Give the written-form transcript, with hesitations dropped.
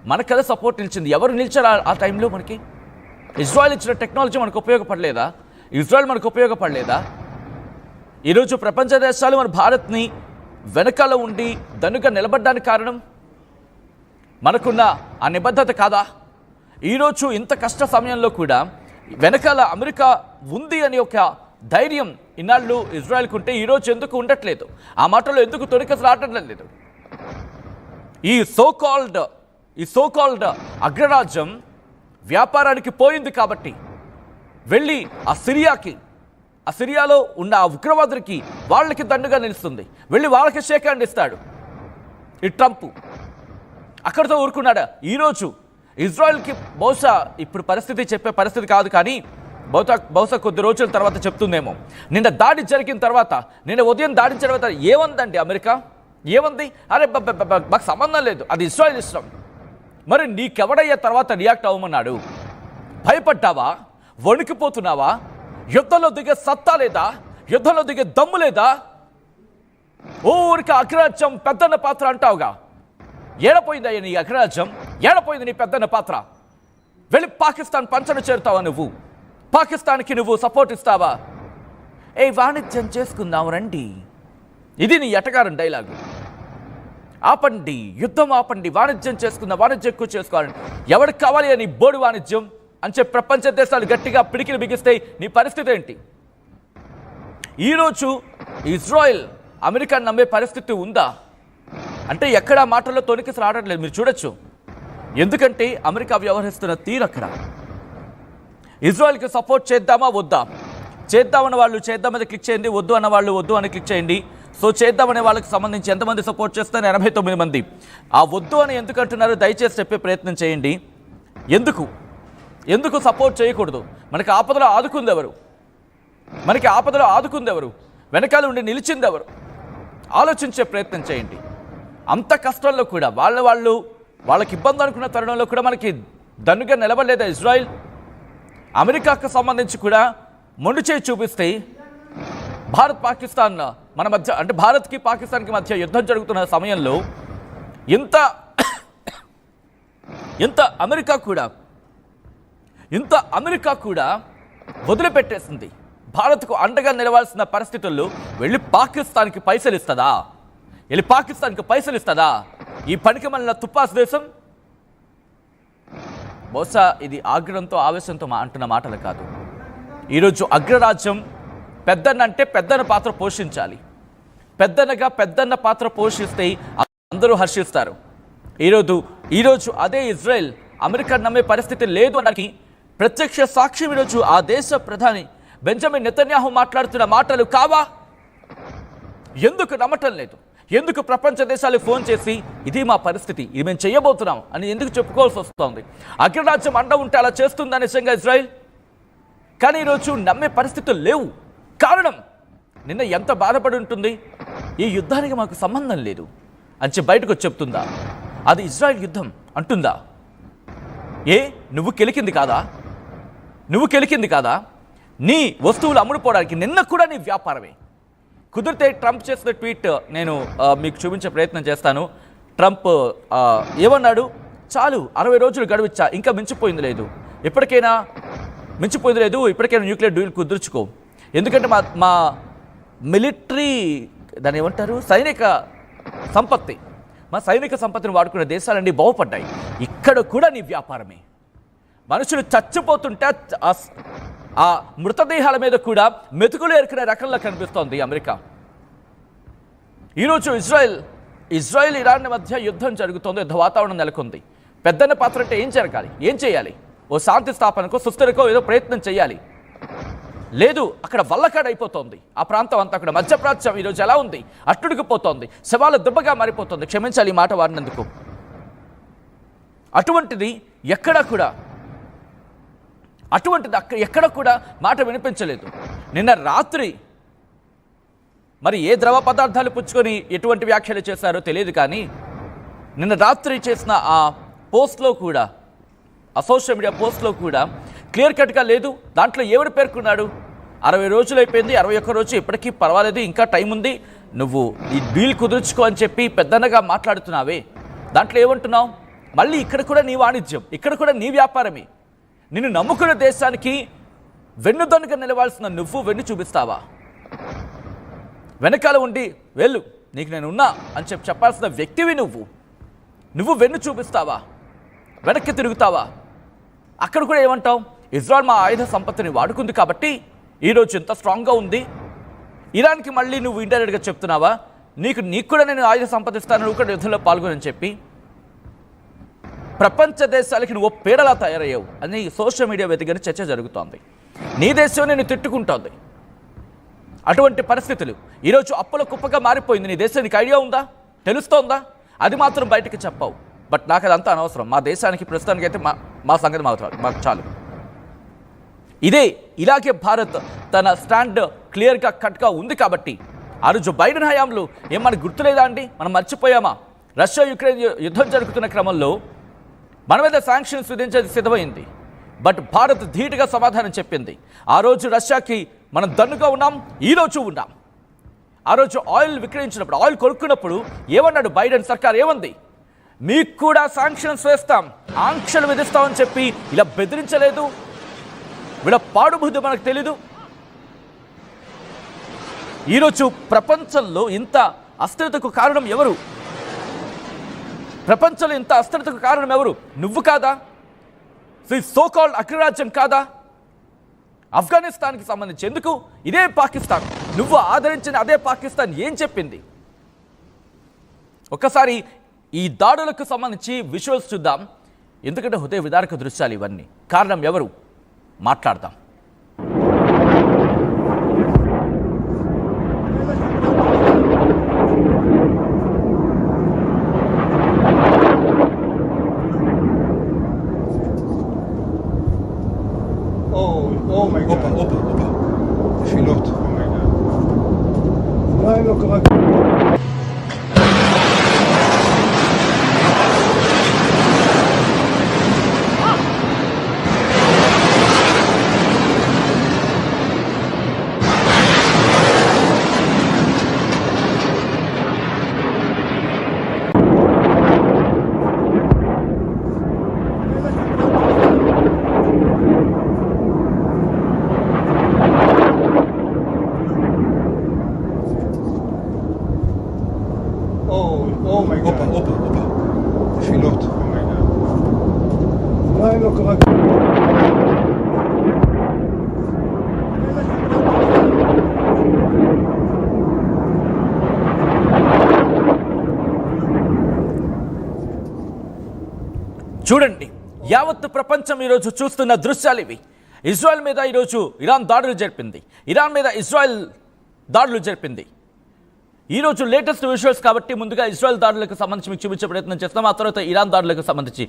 మనకు కదా సపోర్ట్ నిలిచింది. ఎవరు నిలిచారు ఆ టైంలో? మనకి ఇజ్రాయెల్ ఇచ్చిన టెక్నాలజీ మనకు ఉపయోగపడలేదా? ఇజ్రాయెల్ మనకు ఉపయోగపడలేదా? ఈరోజు ప్రపంచ దేశాలు మన భారత్ని వెనకాల ఉండి దన్నుగా నిలబడ్డానికి కారణం మనకున్న ఆ నిబద్ధత కాదా? ఈరోజు ఇంత కష్ట సమయంలో కూడా వెనకాల అమెరికా ఉంది అని ఒక ధైర్యం ఇన్నాళ్ళు ఇజ్రాయెల్కి ఉంటే ఈరోజు ఎందుకు ఉండట్లేదు? ఆ మాటలో ఎందుకు తొలికలు రావటం లేదు? ఈ సోకాల్డ్ అగ్రరాజ్యం వ్యాపారానికి పోయింది కాబట్టి వెళ్ళి ఆ సిరియాలో ఉన్న ఆ ఉగ్రవాదులకి వాళ్ళకి దండుగా నిలుస్తుంది, వెళ్ళి వాళ్ళకి షేక్ హ్యాండ్ ఇస్తాడు ఈ ట్రంప్. అక్కడితో ఊరుకున్నాడా? ఈరోజు ఇజ్రాయెల్కి బహుశా ఇప్పుడు పరిస్థితి చెప్పే పరిస్థితి కాదు, కానీ బహుశా కొద్ది రోజుల తర్వాత చెప్తుందేమో. నిన్న దాడి జరిగిన తర్వాత, నిన్న ఉదయం దాడి జరిగిన తర్వాత ఏమందండి అమెరికా? ఏమంది? అరే మాకు సంబంధం లేదు, అది ఇజ్రాయెల్ ఇష్టం. మరి నీకెవడయ్యా తర్వాత రియాక్ట్ అవ్వమన్నాడు? భయపడ్డావా? వణికిపోతున్నావా? యుద్ధంలో దిగే సత్తా లేదా? యుద్ధంలో దిగే దమ్ము లేదా? ఊరికి అగ్రరాజ్యం పెద్దన్న పాత్ర అంటావుగా, ఏడపోయిందయ్యా నీ అగ్రరాజ్యం? ఏడపోయింది నీ పెద్దన్న పాత్ర? వెళ్ళి పాకిస్తాన్ పంచన చేరుతావా నువ్వు? పాకిస్తాన్కి నువ్వు సపోర్ట్ ఇస్తావా? వాణిజ్యం చేసుకుందాం రండి, ఇది నీ ఎటగారం డైలాగు. ఆపండి, యుద్ధం ఆపండి, వాణిజ్యం చేసుకుందాం, వాణిజ్యం ఎక్కువ చేసుకోవాలండి. ఎవరికి కావాలి అని బోడి వాణిజ్యం అని చెప్పి ప్రపంచ దేశాలు గట్టిగా పిడికిలు బిగిస్తే నీ పరిస్థితి ఏంటి? ఈరోజు ఇజ్రాయెల్ అమెరికాను నమ్మే పరిస్థితి ఉందా అంటే ఎక్కడ మాటల్లో తొలికిసి రావట్లేదు. మీరు చూడొచ్చు, ఎందుకంటే అమెరికా వ్యవహరిస్తున్న తీరు అక్కడ. ఇజ్రాయెల్కి సపోర్ట్ చేద్దామా వద్దా? చేద్దామన్న వాళ్ళు చేద్దామని క్లిక్ చేయండి, వద్దు అన్న వాళ్ళు వద్దు అని క్లిక్ చేయండి. సో చేద్దామనే వాళ్ళకి సంబంధించి ఎంతమంది సపోర్ట్ చేస్తారు? 89 మంది. ఆ వద్దు అని ఎందుకు అంటున్నారు? దయచేసి చెప్పే ప్రయత్నం చేయండి. ఎందుకు సపోర్ట్ చేయకూడదు? మనకి ఆపదలో ఆదుకుందెవరు? వెనకాల ఉండి నిలిచిందెవరు? ఆలోచించే ప్రయత్నం చేయండి. అంత కష్టంలో కూడా వాళ్ళకి ఇబ్బంది అనుకున్న తరుణంలో కూడా మనకి దన్నుగా నిలబడలేదా ఇజ్రాయెల్? అమెరికాకు సంబంధించి కూడా మొండి చేయి చూపిస్తే భారత్ పాకిస్తాన్ మన మధ్య, అంటే భారత్కి పాకిస్తాన్కి మధ్య యుద్ధం జరుగుతున్న సమయంలో ఇంత అమెరికా కూడా వదిలిపెట్టేసింది. భారత్కు అండగా నిలవాల్సిన పరిస్థితుల్లో వెళ్ళి పాకిస్తాన్కి పైసలు ఇస్తుందా? ఈ పనికి మళ్ళీ తుపాస్ దేశం. బహుశా ఇది ఆగ్రహంతో ఆవేశంతో అంటున్న మాటలు కాదు. ఈరోజు అగ్రరాజ్యం పెద్దన్న అంటే పెద్దన్న పాత్ర పోషించాలి. పెద్దన్న పాత్ర పోషిస్తే అందరూ హర్షిస్తారు. ఈరోజు అదే ఇజ్రాయెల్ అమెరికా నమ్మే పరిస్థితి లేదు అనడానికి ప్రత్యక్ష సాక్ష్యం ఈరోజు ఆ దేశ ప్రధాని బెంజమిన్ నెతన్యాహు మాట్లాడుతున్న మాటలు కావా? ఎందుకు నమ్మటం లేదు? ఎందుకు ప్రపంచ దేశాలకు ఫోన్ చేసి ఇది మా పరిస్థితి, ఇది మేము చేయబోతున్నాం అని ఎందుకు చెప్పుకోవాల్సి వస్తుంది? అగ్రరాజ్యం అండ ఉంటే అలా చేస్తుందా నిజంగా ఇజ్రాయెల్? కానీ ఈరోజు నమ్మే పరిస్థితులు లేవు. కారణం నిన్న ఎంత బాధపడి ఉంటుంది? ఈ యుద్ధానికి మాకు సంబంధం లేదు అని బయటకు వచ్చి చెప్తుందా? అది ఇజ్రాయెల్ యుద్ధం అంటుందా? నువ్వు కెలికింది కాదా? నీ వస్తువులు అమ్ముడుపోవడానికి నిన్న కూడా నీ వ్యాపారమే. కుదిరితే ట్రంప్ చేసిన ట్వీట్ నేను మీకు చూపించే ప్రయత్నం చేస్తాను. ట్రంప్ ఏమన్నాడు? చాలు, 60 రోజులు గడువిచ్చా, ఇంకా మించిపోయింది లేదు, ఇప్పటికైనా న్యూక్లియర్ డీల్ కుదుర్చుకో. ఎందుకంటే మా మిలిటరీ దాన్ని ఏమంటారు, సైనిక సంపత్తిని వాడుకునే దేశాలన్నీ బాగుపడ్డాయి. ఇక్కడ కూడా నీ వ్యాపారమే. మనుషులు చచ్చిపోతుంటే ఆ మృతదేహాల మీద కూడా మెతుకులు ఏరుకునే రకంలో కనిపిస్తోంది అమెరికా. ఈరోజు ఇజ్రాయెల్ ఇరాన్ మధ్య యుద్ధం జరుగుతోంది, యుద్ధ వాతావరణం నెలకొంది. పెద్దన్న పాత్ర అంటే ఏం చేయాలి? ఓ శాంతి స్థాపనకో సుస్థిరకో ఏదో ప్రయత్నం చేయాలి. లేదు, అక్కడ వల్లకాడైపోతోంది ఆ ప్రాంతం అంతా. అక్కడ మధ్యప్రాచ్యం ఈరోజు ఎలా ఉంది? అట్టుడికిపోతోంది, శవాల దుబ్బగా మారిపోతుంది. క్షమించాలి ఈ మాట వాడినందుకు. అటువంటిది ఎక్కడ కూడా మాట వినిపించలేదు. నిన్న రాత్రి మరి ఏ ద్రవ పదార్థాలు పుచ్చుకొని ఎటువంటి వ్యాఖ్యలు చేశారో తెలియదు, కానీ నిన్న రాత్రి చేసిన ఆ పోస్ట్లో కూడా, ఆ సోషల్ మీడియా పోస్ట్లో కూడా క్లియర్ కట్గా లేదు. దాంట్లో ఏమని పేర్కొన్నాడు? 60 రోజులు అయిపోయింది, 61 రోజు ఇప్పటికీ పర్వాలేదు, ఇంకా టైం ఉంది, నువ్వు ఈ డీల్ కుదుర్చుకో అని చెప్పి పెద్దన్నగా మాట్లాడుతున్నావే. దాంట్లో ఏమంటున్నావు? మళ్ళీ ఇక్కడ కూడా నీ వాణిజ్యం, ఇక్కడ కూడా నీ వ్యాపారమే. నిన్ను నమ్ముకున్న దేశానికి వెన్నుదన్నుగా నిలవాల్సిన నువ్వు వెన్ను చూపిస్తావా? వెనకాల ఉండి వెళ్ళు నీకు నేను ఉన్నా అని చెప్పాల్సిన వ్యక్తివి నువ్వు వెన్ను చూపిస్తావా? వెనక్కి తిరుగుతావా? అక్కడ కూడా ఏమంటావు? ఇజ్రాయెల్ మా ఆయుధ సంపత్తిని వాడుకుంది కాబట్టి ఈరోజు ఎంత స్ట్రాంగ్గా ఉంది. ఇరాన్కి మళ్ళీ నువ్వు ఇండైరెక్ట్గా చెప్తున్నావా నీకు కూడా నేను ఆయుధ సంపద ఇస్తాను, నువ్వు కూడా యుద్ధంలో పాల్గొనని చెప్పి. ప్రపంచ దేశాలకి నువ్వు పేడలా తయారయ్యావు అని సోషల్ మీడియా వేదికగా చర్చ జరుగుతోంది. నీ దేశం నేను తిట్టుకుంటోంది. అటువంటి పరిస్థితులు ఈరోజు అప్పుల కుప్పగా మారిపోయింది. నీ దేశానికి ఐడియా ఉందా? తెలుస్తోందా? అది మాత్రం బయటకు చెప్పావు. బట్ నాకు అదంతా అనవసరం. మా దేశానికి ప్రస్తుతానికి అయితే మా సంగతి మాకు చాలు. ఇలాగే భారత్ తన స్టాండ్ క్లియర్గా కట్గా ఉంది కాబట్టి ఆ రోజు బైడెన్ హయాంలో మనకు గుర్తులేదా అండి? మనం మర్చిపోయామా? రష్యా యుక్రెయిన్ యుద్ధం జరుగుతున్న క్రమంలో మన మీద శాంక్షన్స్ విధించేది సిద్ధమైంది. బట్ భారత్ ధీటుగా సమాధానం చెప్పింది. ఆ రోజు రష్యాకి మనం దన్నుగా ఉన్నాం, ఈరోజు ఉన్నాం. ఆ రోజు ఆయిల్ విక్రయించినప్పుడు, ఆయిల్ కొనుక్కున్నప్పుడు ఏమన్నాడు బైడెన్ సర్కార్? ఏమంది? మీకు కూడా శాంక్షన్స్ వేస్తాం, ఆంక్షలు విధిస్తామని చెప్పి ఇలా బెదిరించలేదు. వీళ్ళ పాడుబుద్ధి మనకు తెలీదు. ఈరోజు ప్రపంచంలో ఇంత అస్థిరతకు కారణం ఎవరు? ప్రపంచంలో ఇంత అస్థిరతకు కారణం ఎవరు? నువ్వు కాదా? సోకాల్డ్ అగ్రరాజ్యం కాదా? ఆఫ్ఘనిస్తాన్కి సంబంధించి ఎందుకు ఇదే పాకిస్తాన్, నువ్వు ఆదరించిన అదే పాకిస్తాన్ ఏం చెప్పింది? ఒక్కసారి ఈ దాడులకు సంబంధించి విజువల్స్ చూద్దాం. ఎందుకంటే హృదయ విదారక దృశ్యాలు ఇవన్నీ. కారణం ఎవరు? మాట్లాడదాం. Oh my God. Opa. Filot. Oh my God. אולי לא קרה. Oh my God. Opa. Filot. Oh my God. אולי לא קרה. చూడండి, యావత్ ప్రపంచం ఈరోజు చూస్తున్న దృశ్యాలు ఇవి. ఇజ్రాయెల్ మీద ఈరోజు ఇరాన్ దాడులు జరిపింది. ఇరాన్ మీద ఇజ్రాయెల్ దాడులు జరిపింది. ఈరోజు లేటెస్ట్ విజువల్స్ కాబట్టి ముందుగా ఇజ్రాయెల్ దాడులకు సంబంధించి మీకు చూపించే ప్రయత్నం చేస్తాం. ఆ తర్వాత ఇరాన్ దాడులకు సంబంధించి